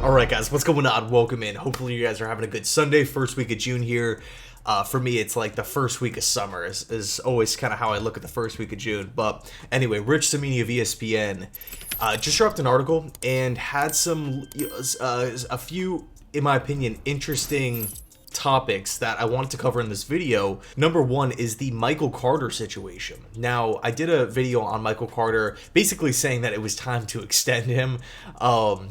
Alright guys, what's going on? Welcome in. Hopefully you guys are having a good Sunday, first week of June here. For me, it's like the first week of summer is always kind of how I look at the first week of June. But anyway, Rich Cimini of ESPN just dropped an article and had a few, in my opinion, interesting topics that I wanted to cover in this video. Number one is the Michael Carter situation. Now, I did a video on Michael Carter basically saying that it was time to extend him,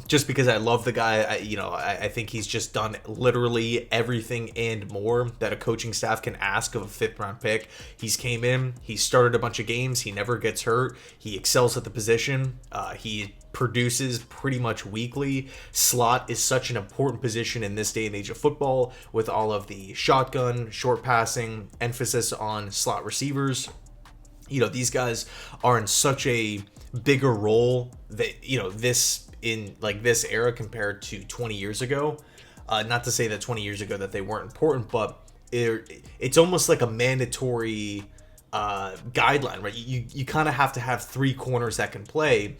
just because I love the guy. I think he's just done literally everything and more that a coaching staff can ask of a fifth-round pick. He's came in, he started a bunch of games, he never gets hurt, he excels at the position, he produces pretty much weekly. Slot is such an important position in this day and age of football, with all of the shotgun, short passing, emphasis on slot receivers. You know, these guys are in such a bigger role that, this in like this era compared to 20 years ago. Not to say that 20 years ago that they weren't important, but it's almost like a mandatory guideline, right? You kind of have to have three corners that can play.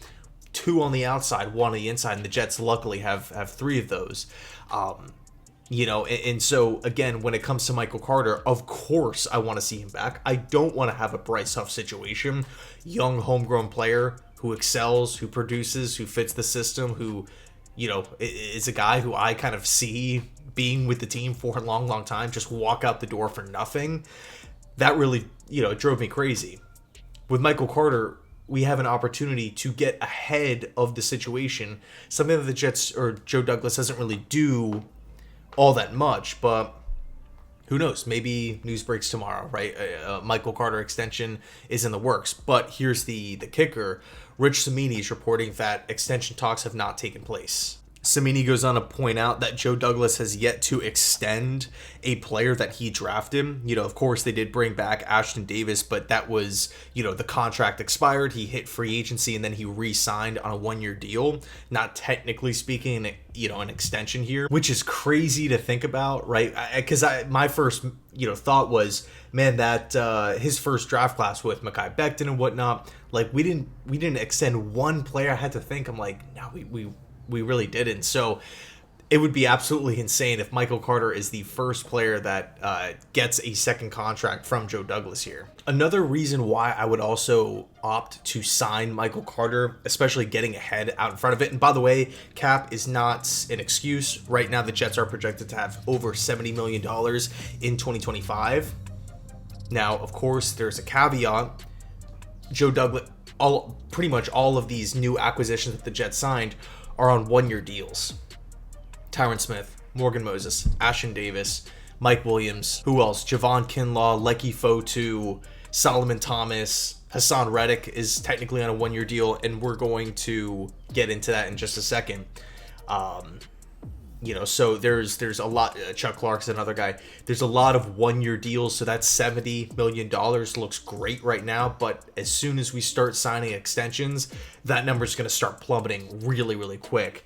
Two on the outside, one on the inside, and the Jets luckily have three of those. And so again, when it comes to Michael Carter, of course I want to see him back. I don't want to have a Bryce Huff situation. Young homegrown player who excels, who produces, who fits the system, who, is a guy who I kind of see being with the team for a long time, just walk out the door for nothing. That really, drove me crazy. With Michael Carter, we have an opportunity to get ahead of the situation, something that the Jets or Joe Douglas doesn't really do all that much, but who knows? Maybe news breaks tomorrow, right? Michael Carter extension is in the works, but here's the kicker. Rich Cimini is reporting that extension talks have not taken place. Cimini goes on to point out that Joe Douglas has yet to extend a player that he drafted. Of course, they did bring back Ashton Davis, but that was, the contract expired. He hit free agency, and then he re-signed on a one-year deal. Not technically speaking, an extension here, which is crazy to think about, right? Because my first, thought was, man, that his first draft class with Mekhi Becton and whatnot, like we didn't extend one player. I had to think. I'm like, no, we really didn't. So it would be absolutely insane if Michael Carter is the first player that gets a second contract from Joe Douglas here. Another reason why I would also opt to sign Michael Carter, especially getting ahead out in front of it. And by the way, cap is not an excuse. Right now, the Jets are projected to have over $70 million in 2025. Now, of course, there's a caveat. Joe Douglas, pretty much all of these new acquisitions that the Jets signed are on one-year deals. Tyron Smith, Morgan Moses, Ashton Davis, Mike Williams, who else? Javon Kinlaw, Lecky Fotu, Solomon Thomas, Hassan Reddick is technically on a one-year deal, and we're going to get into that in just a second. So there's a lot. Chuck Clark's another guy. There's a lot of one-year deals, so that $70 million looks great right now. But as soon as we start signing extensions, that number is going to start plummeting really, really quick.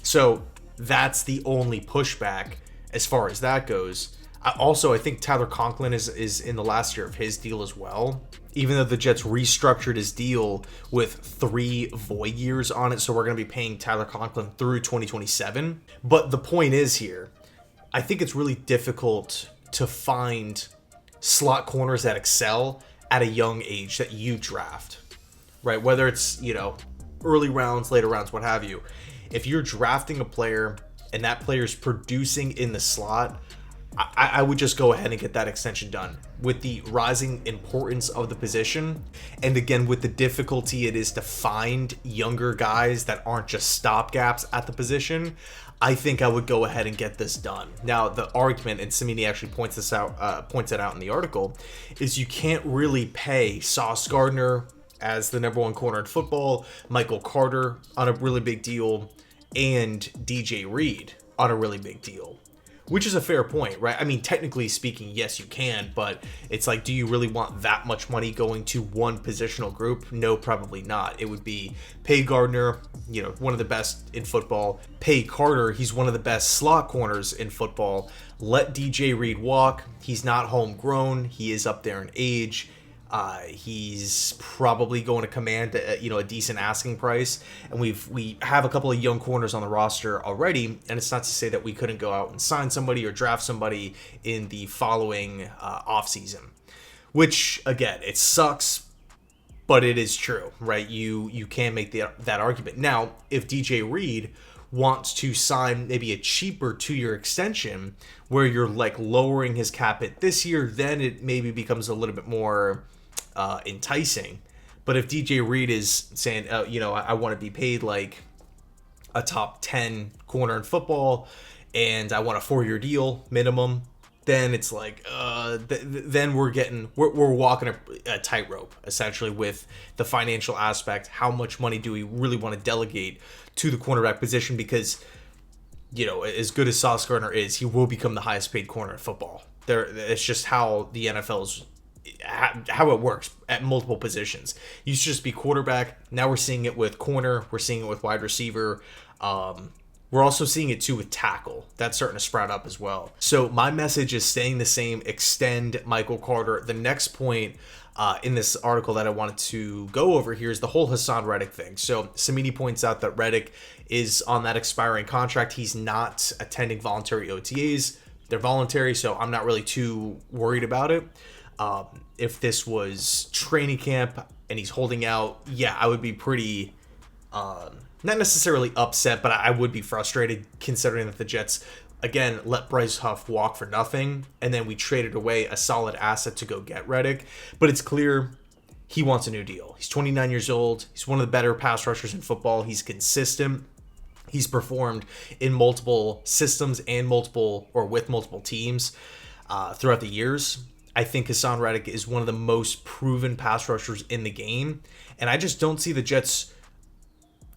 So that's the only pushback as far as that goes. I think Tyler Conklin is in the last year of his deal as well, even though the Jets restructured his deal with 3 void years on it, so we're going to be paying Tyler Conklin through 2027. But the point is here, I think it's really difficult to find slot corners that excel at a young age that you draft, right? Whether it's, early rounds, later rounds, what have you. If you're drafting a player and that player's producing in the slot, I would just go ahead and get that extension done. With the rising importance of the position, and again with the difficulty it is to find younger guys that aren't just stopgaps at the position, I think I would go ahead and get this done. Now, the argument, and Cimini actually points it out in the article, is you can't really pay Sauce Gardner as the number one corner in football, Michael Carter on a really big deal, and DJ Reed on a really big deal. Which is a fair point, right? I mean, technically speaking, yes, you can, but it's like, do you really want that much money going to one positional group? No, probably not. It would be pay Gardner, one of the best in football. Pay Carter, he's one of the best slot corners in football. Let DJ Reed walk. He's not homegrown. He is up there in age. He's probably going to command a decent asking price, and we have a couple of young corners on the roster already. And it's not to say that we couldn't go out and sign somebody or draft somebody in the following offseason, which again, it sucks, but it is true, right? You can make that argument. Now, if DJ Reed wants to sign maybe a cheaper 2-year extension where you're like lowering his cap hit this year, then it maybe becomes a little bit more enticing. But if DJ Reed is saying, I want to be paid like a top 10 corner in football and I want a 4-year deal minimum, then it's like, then we're walking a tightrope essentially with the financial aspect. How much money do we really want to delegate to the cornerback position? Because, as good as Sauce Gardner is, he will become the highest paid corner in football. It's just how the NFL's how it works at multiple positions. You used to just be quarterback. Now we're seeing it with corner. We're seeing it with wide receiver. We're also seeing it too with tackle. That's starting to sprout up as well. So my message is staying the same. Extend Michael Carter. The next point in this article that I wanted to go over here is the whole Hassan Reddick thing. So Samini points out that Reddick is on that expiring contract. He's not attending voluntary OTAs. They're voluntary, so I'm not really too worried about it. If this was training camp and he's holding out, yeah, I would be pretty, not necessarily upset, but I would be frustrated considering that the Jets, again, let Bryce Huff walk for nothing, and then we traded away a solid asset to go get Reddick. But it's clear he wants a new deal. He's 29 years old. He's one of the better pass rushers in football. He's consistent. He's performed in multiple systems and with multiple teams throughout the years. I think Hassan Reddick is one of the most proven pass rushers in the game. And I just don't see the Jets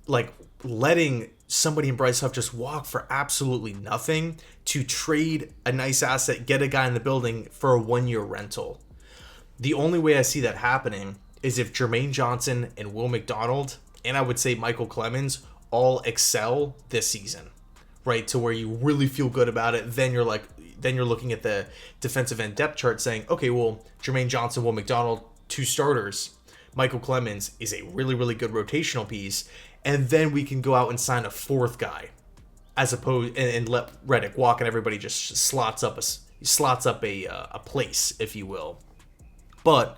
like letting somebody in Bryce Huff just walk for absolutely nothing to trade a nice asset, get a guy in the building for a 1-year rental. The only way I see that happening is if Jermaine Johnson and Will McDonald, and I would say Michael Clemens, all excel this season, right? To where you really feel good about it. Then you're looking at the defensive end depth chart saying, okay, well, Jermaine Johnson, Will McDonald, 2 starters. Michael Clemens is a really, really good rotational piece. And then we can go out and sign a 4th guy as opposed and let Reddick walk and everybody just slots up a place, if you will. But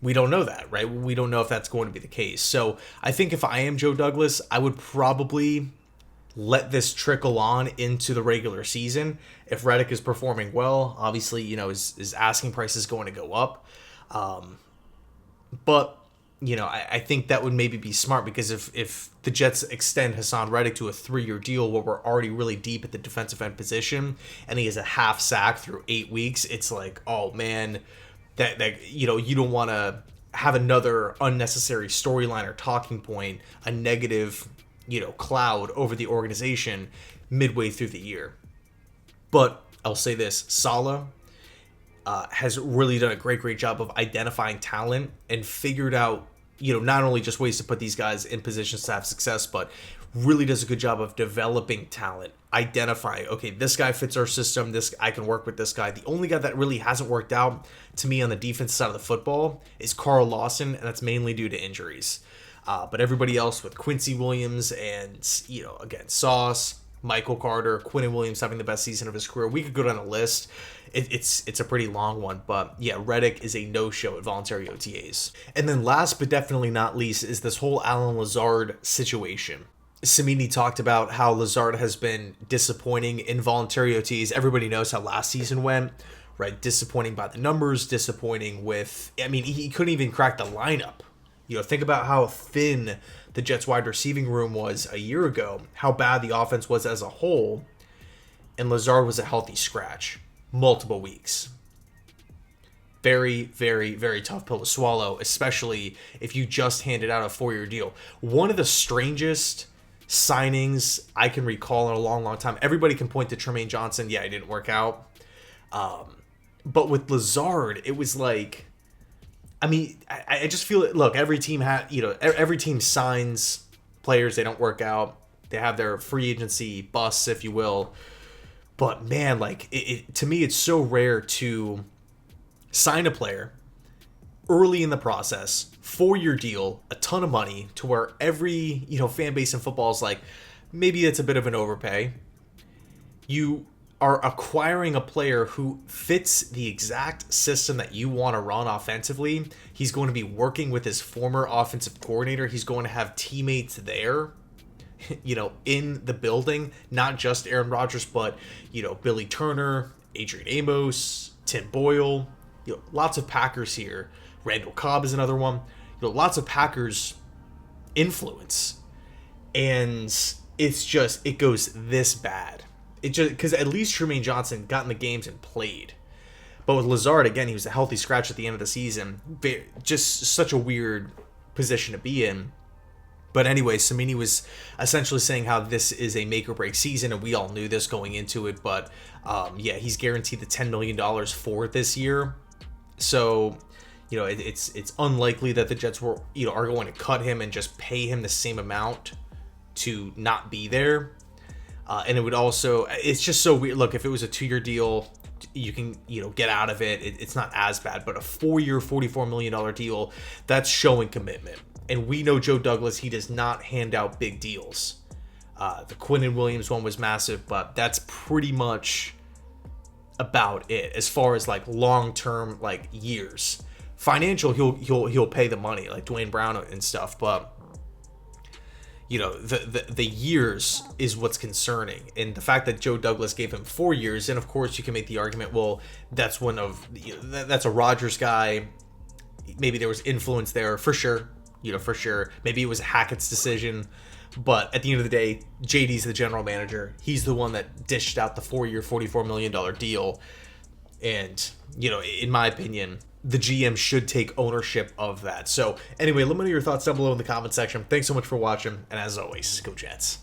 we don't know that, right? We don't know if that's going to be the case. So I think if I am Joe Douglas, I would probably let this trickle on into the regular season. If Reddick is performing well, obviously, his asking price is going to go up. But, I think that would maybe be smart because if the Jets extend Hassan Reddick to a 3-year deal where we're already really deep at the defensive end position and he has a half sack through 8 weeks, it's like, oh man, that you don't want to have another unnecessary storyline or talking point, a negative cloud over the organization midway through the year. But I'll say this, Saleh has really done a great job of identifying talent and figured out, not only just ways to put these guys in positions to have success, but really does a good job of developing talent, identifying, okay, this guy fits our system, I can work with this guy. The only guy that really hasn't worked out to me on the defense side of the football is Carl Lawson, and that's mainly due to injuries. But everybody else with Quincy Williams and, again, Sauce, Michael Carter, Quinnen Williams having the best season of his career. We could go down a list. It's a pretty long one, but yeah, Reddick is a no-show at voluntary OTAs. And then last but definitely not least is this whole Allen Lazard situation. Samini talked about how Lazard has been disappointing in voluntary OTAs. Everybody knows how last season went, right? Disappointing by the numbers, disappointing with, he couldn't even crack the lineup. Think about how thin the Jets wide receiving room was a year ago, how bad the offense was as a whole, and Lazard was a healthy scratch. Multiple weeks. Very, very, very tough pill to swallow, especially if you just handed out a 4-year deal. One of the strangest signings I can recall in a long time. Everybody can point to Jermaine Johnson. Yeah, it didn't work out. But with Lazard, it was like, I just feel it. Look, every team every team signs players. They don't work out. They have their free agency busts, if you will. But man, to me, it's so rare to sign a player early in the process, 4-year deal, a ton of money, to where every, fan base in football is like, maybe it's a bit of an overpay. You are acquiring a player who fits the exact system that you want to run offensively. He's going to be working with his former offensive coordinator. He's going to have teammates there, in the building, not just Aaron Rodgers, but, Billy Turner, Adrian Amos, Tim Boyle, lots of Packers here. Randall Cobb is another one. Lots of Packers influence. And it goes this bad. It just, because at least Trumaine Johnson got in the games and played. But with Lazard, again, he was a healthy scratch at the end of the season. Just such a weird position to be in. But anyway, Cimini was essentially saying how this is a make or break season, and we all knew this going into it. But he's guaranteed the $10 million for this year. So, it's unlikely that the Jets are going to cut him and just pay him the same amount to not be there. And it would also, it's just so weird. Look, if it was a 2-year deal, you can, get out of it. It's not as bad. But a 4-year, $44 million deal, that's showing commitment. And we know Joe Douglas, he does not hand out big deals. The Quinnen Williams one was massive, but that's pretty much about it as far as like long-term, like years. Financial, he'll pay the money, like Dwayne Brown and stuff, but the years is what's concerning. And the fact that Joe Douglas gave him 4 years, and of course you can make the argument, well, that's that's a Rodgers guy. Maybe there was influence there for sure. For sure. Maybe it was Hackett's decision. But at the end of the day, JD's the general manager. He's the one that dished out the 4-year, $44 million deal. And, in my opinion, the GM should take ownership of that. So, anyway, let me know your thoughts down below in the comment section. Thanks so much for watching. And as always, go Jets.